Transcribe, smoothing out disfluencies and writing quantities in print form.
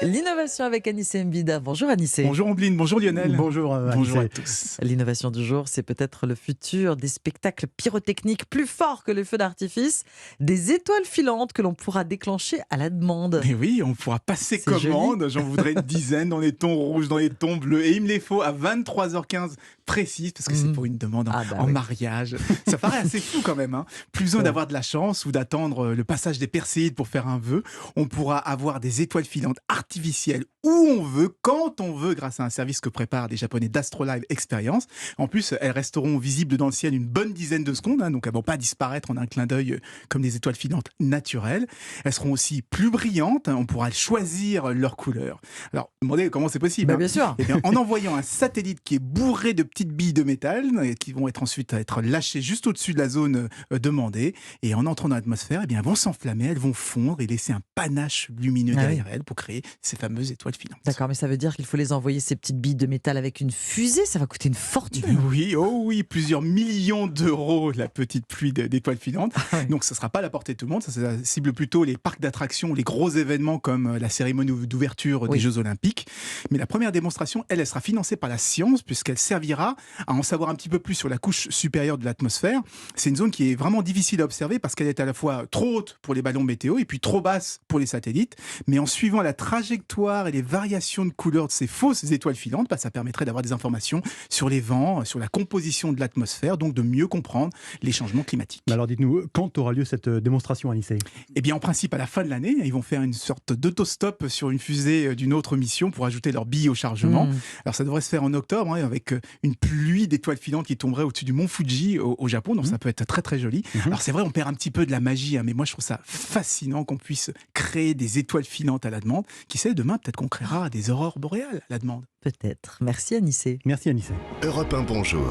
L'innovation avec Anissé Mbida. Bonjour Anissé. Bonjour Ombline, bonjour Lionel. Bonjour, Bonjour à Anissé. tous. L'innovation du jour, c'est peut-être le futur des spectacles pyrotechniques plus forts que les feux d'artifice, des étoiles filantes que l'on pourra déclencher à la demande. Mais oui, on pourra passer C'est commande. J'en voudrais une dizaine dans les tons rouges, dans les tons bleus. Et il me les faut à 23h15 précise, parce que c'est pour une demande en oui. mariage. Ça paraît assez fou quand même. Hein. Plus besoin d'avoir de la chance ou d'attendre le passage des Perséides pour faire un vœu. On pourra avoir des étoiles filantes artificielles où on veut, quand on veut, grâce à un service que préparent les Japonais d'Astrolive Experience. En plus, elles resteront visibles dans le ciel une bonne dizaine de secondes, hein, donc elles ne vont pas disparaître en un clin d'œil comme des étoiles filantes naturelles. Elles seront aussi plus brillantes, hein, on pourra choisir leur couleur. Alors, vous me demandez comment c'est possible. Bah, hein. bien sûr. Eh bien, en envoyant un satellite qui est bourré de petites billes de métal, qui vont ensuite être lâchées juste au-dessus de la zone demandée, et en entrant dans l'atmosphère, eh bien, elles vont s'enflammer, elles vont fondre et laisser un panache lumineux derrière elles pour créer ces fameuses étoiles filantes. D'accord, mais ça veut dire qu'il faut les envoyer, ces petites billes de métal, avec une fusée. Ça va coûter une fortune. Oui, oh oui, plusieurs millions d'euros, la petite pluie d'étoiles filantes. Donc, ça ne sera pas à la portée de tout le monde. Ça cible plutôt les parcs d'attractions, les gros événements comme la cérémonie d'ouverture des Jeux Olympiques. Mais la première démonstration, elle sera financée par la science, puisqu'elle servira à en savoir un petit peu plus sur la couche supérieure de l'atmosphère. C'est une zone qui est vraiment difficile à observer parce qu'elle est à la fois trop haute pour les ballons météo et puis trop basse pour les satellites. Mais en suivant la trajectoire et les variations de couleur de ces fausses étoiles filantes, ça permettrait d'avoir des informations sur les vents, sur la composition de l'atmosphère, donc de mieux comprendre les changements climatiques. Alors dites-nous, quand aura lieu cette démonstration, Anissé ? Eh bien, en principe, à la fin de l'année, ils vont faire une sorte d'autostop sur une fusée d'une autre mission pour ajouter leurs billes au chargement. Alors, ça devrait se faire en octobre, avec une pluie d'étoiles filantes qui tomberait au-dessus du mont Fuji au Japon, donc ça peut être très très joli. Alors, c'est vrai, on perd un petit peu de la magie, mais moi, je trouve ça fascinant qu'on puisse créer des étoiles filantes à la demande. Qui sait, demain, peut-être qu'on créera des aurores boréales à la demande. Peut-être. Merci Anissé. Merci, Anissé. Europe 1, bonjour.